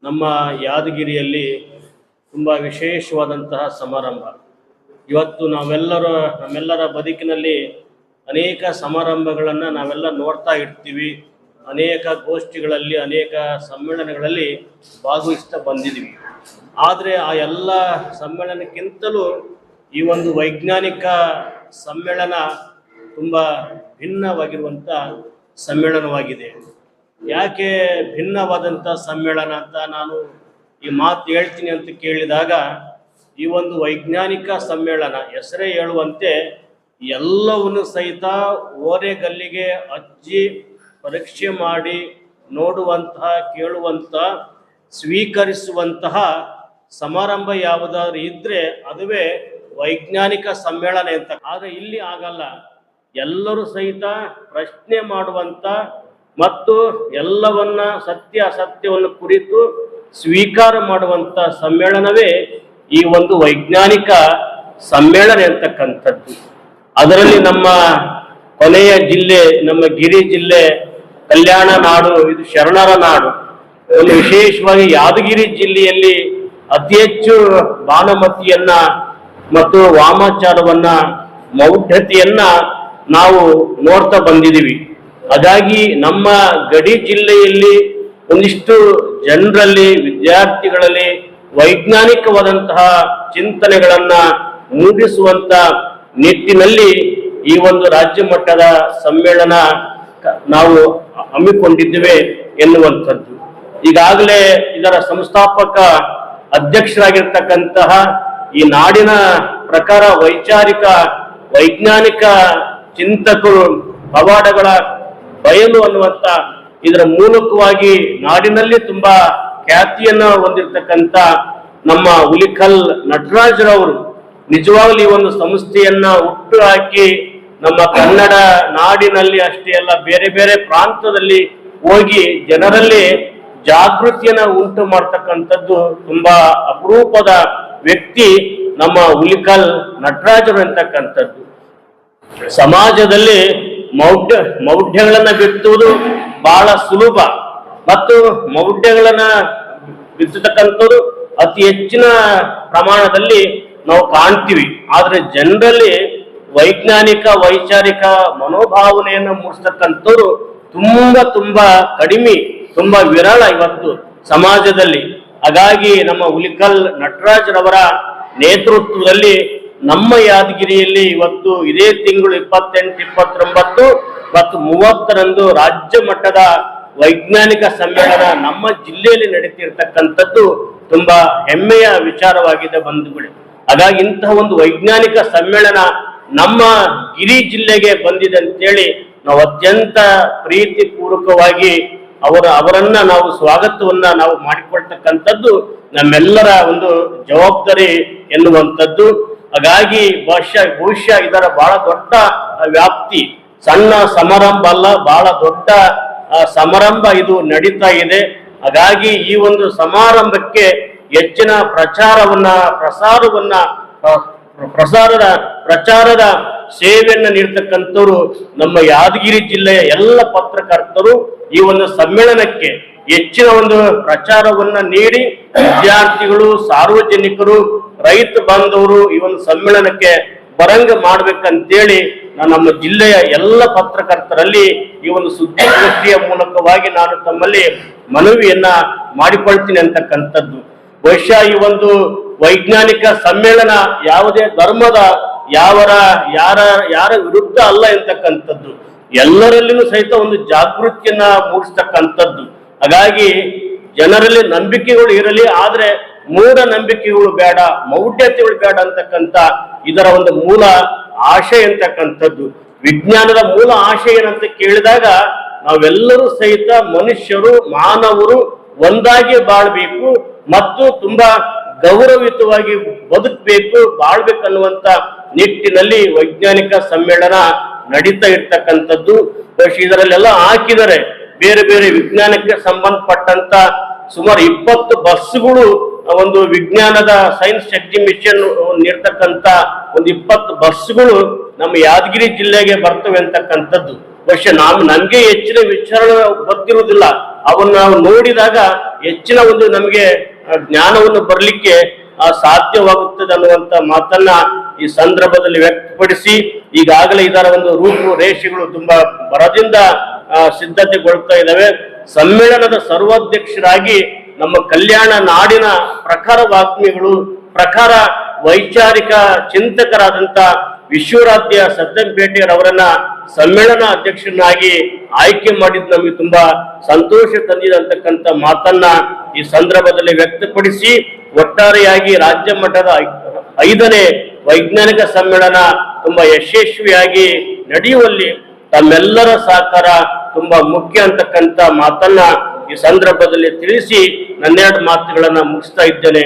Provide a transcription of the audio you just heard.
ನಮ್ಮ ಯಾದಗಿರಿಯಲ್ಲಿ ತುಂಬ ವಿಶೇಷವಾದಂತಹ ಸಮಾರಂಭ. ಇವತ್ತು ನಮ್ಮೆಲ್ಲರ ಬದುಕಿನಲ್ಲಿ ಅನೇಕ ಸಮಾರಂಭಗಳನ್ನು ನಾವೆಲ್ಲ ನೋಡ್ತಾ ಇರ್ತೀವಿ. ಅನೇಕ ಗೋಷ್ಠಿಗಳಲ್ಲಿ, ಅನೇಕ ಸಮ್ಮೇಳನಗಳಲ್ಲಿ ಭಾಗವಹಿಸ್ತಾ ಬಂದಿದ್ದೀವಿ. ಆದರೆ ಆ ಎಲ್ಲ ಸಮ್ಮೇಳನಕ್ಕಿಂತಲೂ ಈ ಒಂದು ವೈಜ್ಞಾನಿಕ ಸಮ್ಮೇಳನ ತುಂಬ ಭಿನ್ನವಾಗಿರುವಂಥ ಸಮ್ಮೇಳನವಾಗಿದೆ. ಯಾಕೆ ಭಿನ್ನವಾದಂಥ ಸಮ್ಮೇಳನ ಅಂತ ನಾನು ಈ ಮಾತು ಹೇಳ್ತೀನಿ ಅಂತ ಕೇಳಿದಾಗ, ಈ ಒಂದು ವೈಜ್ಞಾನಿಕ ಸಮ್ಮೇಳನ ಹೆಸರೇ ಹೇಳುವಂತೆ ಎಲ್ಲವನ್ನು ಸಹಿತ ಓರೆಗಲ್ಲಿಗೆ ಹಚ್ಚಿ ಪರೀಕ್ಷೆ ಮಾಡಿ ನೋಡುವಂತಹ, ಕೇಳುವಂತಹ, ಸ್ವೀಕರಿಸುವಂತಹ ಸಮಾರಂಭ ಯಾವುದಾದ್ರೂ ಇದ್ದರೆ ಅದುವೇ ವೈಜ್ಞಾನಿಕ ಸಮ್ಮೇಳನ ಅಂತ. ಆದರೆ ಇಲ್ಲಿ ಆಗಲ್ಲ. ಎಲ್ಲರೂ ಸಹಿತ ಪ್ರಶ್ನೆ ಮಾಡುವಂಥ ಮತ್ತು ಎಲ್ಲವನ್ನ ಸತ್ಯ ಅಸತ್ಯವನ್ನು ಕುರಿತು ಸ್ವೀಕಾರ ಮಾಡುವಂಥ ಸಮ್ಮೇಳನವೇ ಈ ಒಂದು ವೈಜ್ಞಾನಿಕ ಸಮ್ಮೇಳನ ಅಂತಕ್ಕಂಥದ್ದು. ಅದರಲ್ಲಿ ನಮ್ಮ ಕೊನೆಯ ಜಿಲ್ಲೆ, ನಮ್ಮ ಗಿರಿ ಜಿಲ್ಲೆ, ಕಲ್ಯಾಣ ನಾಡು, ಇದು ಶರಣರ ನಾಡು. ಒಂದು ವಿಶೇಷವಾಗಿ ಯಾದಗಿರಿ ಜಿಲ್ಲೆಯಲ್ಲಿ ಅತಿ ಹೆಚ್ಚು ಭಾನುಮತಿಯನ್ನ ಮತ್ತು ವಾಮಾಚಾರವನ್ನ, ಮೌಢ್ಯತೆಯನ್ನ ನಾವು ನೋಡ್ತಾ ಬಂದಿದ್ದೀವಿ. ಹಾಗಾಗಿ ನಮ್ಮ ಗಡಿ ಜಿಲ್ಲೆಯಲ್ಲಿ ಒಂದಿಷ್ಟು ಜನರಲ್ಲಿ, ವಿದ್ಯಾರ್ಥಿಗಳಲ್ಲಿ ವೈಜ್ಞಾನಿಕವಾದಂತಹ ಚಿಂತನೆಗಳನ್ನ ಮೂಡಿಸುವಂತ ನಿಟ್ಟಿನಲ್ಲಿ ಈ ಒಂದು ರಾಜ್ಯ ಮಟ್ಟದ ಸಮ್ಮೇಳನ ನಾವು ಹಮ್ಮಿಕೊಂಡಿದ್ದೇವೆ ಎನ್ನುವಂಥದ್ದು. ಈಗಾಗಲೇ ಇದರ ಸಂಸ್ಥಾಪಕ ಅಧ್ಯಕ್ಷರಾಗಿರ್ತಕ್ಕಂತಹ ಈ ನಾಡಿನ ಪ್ರಕಾರ ವೈಜ್ಞಾನಿಕ ಚಿಂತಕರು, ಪವಾಡಗಳ ಬಯಲು ಅನ್ನುವಂಥ ಇದರ ಮೂಲಕವಾಗಿ ನಾಡಿನಲ್ಲಿ ತುಂಬಾ ಖ್ಯಾತಿಯನ್ನ ಹೊಂದಿರತಕ್ಕಂಥ ನಮ್ಮ ಹುಲಿಕಲ್ ನಟರಾಜರವರು ನಿಜವಾಗ್ಲೂ ಈ ಒಂದು ಸಂಸ್ಥೆಯನ್ನ ಹುಟ್ಟು ಹಾಕಿ ನಮ್ಮ ಕನ್ನಡ ನಾಡಿನಲ್ಲಿ ಅಷ್ಟೇ ಅಲ್ಲ, ಬೇರೆ ಬೇರೆ ಪ್ರಾಂತದಲ್ಲಿ ಹೋಗಿ ಜನರಲ್ಲಿ ಜಾಗೃತಿಯನ್ನ ಉಂಟು ಮಾಡ್ತಕ್ಕಂಥದ್ದು ತುಂಬಾ ಅಪರೂಪದ ವ್ಯಕ್ತಿ ನಮ್ಮ ಹುಲಿಕಲ್ ನಟರಾಜರು ಅಂತಕ್ಕಂಥದ್ದು. ಸಮಾಜದಲ್ಲಿ ಮೌಢ್ಯಗಳನ್ನ ಬಿತ್ತುವುದು ಬಹಳ ಸುಲಭ ಮತ್ತು ಮೌಢ್ಯಗಳನ್ನ ಬಿತ್ತತಕ್ಕಂಥದ್ದು ಅತಿ ಹೆಚ್ಚಿನ ಪ್ರಮಾಣದಲ್ಲಿ ನಾವು ಕಾಣ್ತೀವಿ. ಆದ್ರೆ ಜನರಲ್ಲಿ ವೈಜ್ಞಾನಿಕ ವೈಚಾರಿಕ ಮನೋಭಾವನೆಯನ್ನು ಮೂಡಿಸ್ತಕ್ಕಂಥವ್ರು ತುಂಬಾ ಕಡಿಮೆ, ತುಂಬಾ ವಿರಳ ಇವತ್ತು ಸಮಾಜದಲ್ಲಿ. ಹಾಗಾಗಿ ನಮ್ಮ ಹುಲಿಕಲ್ ನಟರಾಜರವರ ನೇತೃತ್ವದಲ್ಲಿ ನಮ್ಮ ಯಾದಗಿರಿಯಲ್ಲಿ ಇವತ್ತು ಇದೇ ತಿಂಗಳು 28, 29 ಮತ್ತು 30ರಂದು ರಾಜ್ಯ ಮಟ್ಟದ ವೈಜ್ಞಾನಿಕ ಸಮ್ಮೇಳನ ನಮ್ಮ ಜಿಲ್ಲೆಯಲ್ಲಿ ನಡೀತಿರ್ತಕ್ಕಂಥದ್ದು ತುಂಬಾ ಹೆಮ್ಮೆಯ ವಿಚಾರವಾಗಿದೆ ಬಂಧುಗಳೇ. ಹಾಗಾಗಿ ಇಂತಹ ಒಂದು ವೈಜ್ಞಾನಿಕ ಸಮ್ಮೇಳನ ನಮ್ಮ ಗಿರಿ ಜಿಲ್ಲೆಗೆ ಬಂದಿದೆ ಅಂತೇಳಿ ನಾವು ಅತ್ಯಂತ ಪ್ರೀತಿ ಪೂರ್ವಕವಾಗಿ ಅವರನ್ನ ನಾವು ಸ್ವಾಗತವನ್ನ ನಾವು ಮಾಡಿಕೊಳ್ತಕ್ಕಂಥದ್ದು ನಮ್ಮೆಲ್ಲರ ಒಂದು ಜವಾಬ್ದಾರಿ ಎನ್ನುವಂಥದ್ದು. ಹಾಗಾಗಿ ಬಹುಶಃ ಇದರ ಬಹಳ ದೊಡ್ಡ ವ್ಯಾಪ್ತಿ, ಸಣ್ಣ ಸಮಾರಂಭ ಅಲ್ಲ, ಬಹಳ ದೊಡ್ಡ ಸಮಾರಂಭ ಇದು ನಡೀತಾ ಇದೆ. ಹಾಗಾಗಿ ಈ ಒಂದು ಸಮಾರಂಭಕ್ಕೆ ಹೆಚ್ಚಿನ ಪ್ರಚಾರದ ಸೇವೆಯನ್ನ ನೀಡ್ತಕ್ಕಂಥವ್ರು ನಮ್ಮ ಯಾದಗಿರಿ ಜಿಲ್ಲೆಯ ಎಲ್ಲ ಪತ್ರಕರ್ತರು ಈ ಒಂದು ಸಮ್ಮೇಳನಕ್ಕೆ ಹೆಚ್ಚಿನ ಒಂದು ಪ್ರಚಾರವನ್ನ ನೀಡಿ ವಿದ್ಯಾರ್ಥಿಗಳು, ಸಾರ್ವಜನಿಕರು, ರೈತ ಬಾಂಧವರು ಈ ಒಂದು ಸಮ್ಮೇಳನಕ್ಕೆ ಬರಂಗ ಮಾಡ್ಬೇಕಂತೇಳಿ ನಮ್ಮ ಜಿಲ್ಲೆಯ ಎಲ್ಲ ಪತ್ರಕರ್ತರಲ್ಲಿ ಈ ಒಂದು ಸುದ್ದಿಗೋಷ್ಠಿಯ ಮೂಲಕವಾಗಿ ನಾನು ತಮ್ಮಲ್ಲಿ ಮನವಿಯನ್ನ ಮಾಡಿಕೊಳ್ತೀನಿ ಅಂತಕ್ಕಂಥದ್ದು. ಬಹುಶಃ ಈ ಒಂದು ವೈಜ್ಞಾನಿಕ ಸಮ್ಮೇಳನ ಯಾವುದೇ ಧರ್ಮದ ಯಾರ ವಿರುದ್ಧ ಅಲ್ಲ ಎಂತಕ್ಕಂಥದ್ದು, ಎಲ್ಲರಲ್ಲಿನೂ ಸಹಿತ ಒಂದು ಜಾಗೃತಿಯನ್ನ ಮೂಡಿಸ್ತಕ್ಕಂಥದ್ದು. ಹಾಗಾಗಿ ಜನರಲ್ಲಿ ನಂಬಿಕೆಗಳು ಇರಲಿ, ಆದ್ರೆ ಮೂಢ ನಂಬಿಕೆಗಳು ಬೇಡ, ಮೌಢ್ಯತೆಗಳು ಬೇಡ ಅಂತಕ್ಕಂಥ ಇದರ ಒಂದು ಮೂಲ ಆಶಯ ಅಂತಕ್ಕಂಥದ್ದು. ವಿಜ್ಞಾನದ ಮೂಲ ಆಶಯ ಏನಂತ ಕೇಳಿದಾಗ ನಾವೆಲ್ಲರೂ ಸಹಿತ ಮನುಷ್ಯರು, ಮಾನವರು ಒಂದಾಗಿ ಬಾಳ್ಬೇಕು ಮತ್ತು ತುಂಬಾ ಗೌರವಯುತವಾಗಿ ಬದುಕಬೇಕು, ಬಾಳ್ಬೇಕನ್ನುವಂತ ನಿಟ್ಟಿನಲ್ಲಿ ವೈಜ್ಞಾನಿಕ ಸಮ್ಮೇಳನ ನಡೀತಾ ಇರ್ತಕ್ಕಂಥದ್ದು. ಇದರಲ್ಲೆಲ್ಲ ಹಾಕಿದರೆ ಬೇರೆ ಬೇರೆ ವಿಜ್ಞಾನಕ್ಕೆ ಸಂಬಂಧಪಟ್ಟಂತ ಸುಮಾರು 20 ಬಸ್ಗಳು ಒಂದು ವಿಜ್ಞಾನದ ಸೈನ್ಸ್ ಎಕ್ಸಿಬಿಷನ್ ನೀಡ್ತಕ್ಕಂಥ ಒಂದು 20 ಬಸ್ಗಳು ನಮ್ಮ ಯಾದಗಿರಿ ಜಿಲ್ಲೆಗೆ ಬರ್ತವೆ ಅಂತಕ್ಕಂಥದ್ದು. ಬಹುಶಃ ನಮ್ಗೆ ಹೆಚ್ಚಿನ ವಿಚಾರ ಗೊತ್ತಿರುವುದಿಲ್ಲ. ಅವನ್ನ ನಾವು ನೋಡಿದಾಗ ಹೆಚ್ಚಿನ ಒಂದು ನಮಗೆ ಜ್ಞಾನವನ್ನು ಬರಲಿಕ್ಕೆ ಸಾಧ್ಯವಾಗುತ್ತದೆ ಅನ್ನುವಂತ ಮಾತನ್ನ ಈ ಸಂದರ್ಭದಲ್ಲಿ ವ್ಯಕ್ತಪಡಿಸಿ, ಈಗಾಗಲೇ ಇದರ ಒಂದು ರೂಪುರೇಷೆಗಳು ತುಂಬಾ ಬರದಿಂದ ಸಿದ್ಧತೆಗೊಳ್ತಾ ಇದ್ದಾವೆ. ಸಮ್ಮೇಳನದ ಸರ್ವಾಧ್ಯಕ್ಷರಾಗಿ ನಮ್ಮ ಕಲ್ಯಾಣ ನಾಡಿನ ಪ್ರಖರ ವಾಗ್ಮಿಗಳು, ಪ್ರಖರ ವೈಚಾರಿಕ ಚಿಂತಕರಾದಂತ ವಿಶ್ವರಾಧ್ಯ ಸದ್ದೆಂಪೇಟೆಯವರನ್ನ ಸಮ್ಮೇಳನ ಅಧ್ಯಕ್ಷರನ್ನಾಗಿ ಆಯ್ಕೆ ಮಾಡಿದ್ ನಮಗೆ ತುಂಬಾ ಸಂತೋಷ ತಂದಿದೆ ಅಂತಕ್ಕಂಥ ಮಾತನ್ನ ಈ ಸಂದರ್ಭದಲ್ಲಿ ವ್ಯಕ್ತಪಡಿಸಿ, ಒಟ್ಟಾರೆಯಾಗಿ ರಾಜ್ಯ ಮಟ್ಟದ 5ನೇ ವೈಜ್ಞಾನಿಕ ಸಮ್ಮೇಳನ ತುಂಬಾ ಯಶಸ್ವಿಯಾಗಿ ನಡೆಯುವಲ್ಲಿ ತಮ್ಮೆಲ್ಲರ ಸಹಕಾರ ತುಂಬಾ ಮುಖ್ಯ ಅಂತಕ್ಕಂಥ ಮಾತನ್ನ ಈ ಸಂದರ್ಭದಲ್ಲಿ ತಿಳಿಸಿ ನನ್ನೆರಡು ಮಾತುಗಳನ್ನ ಮುಗಿಸ್ತಾ ಇದ್ದೇನೆ.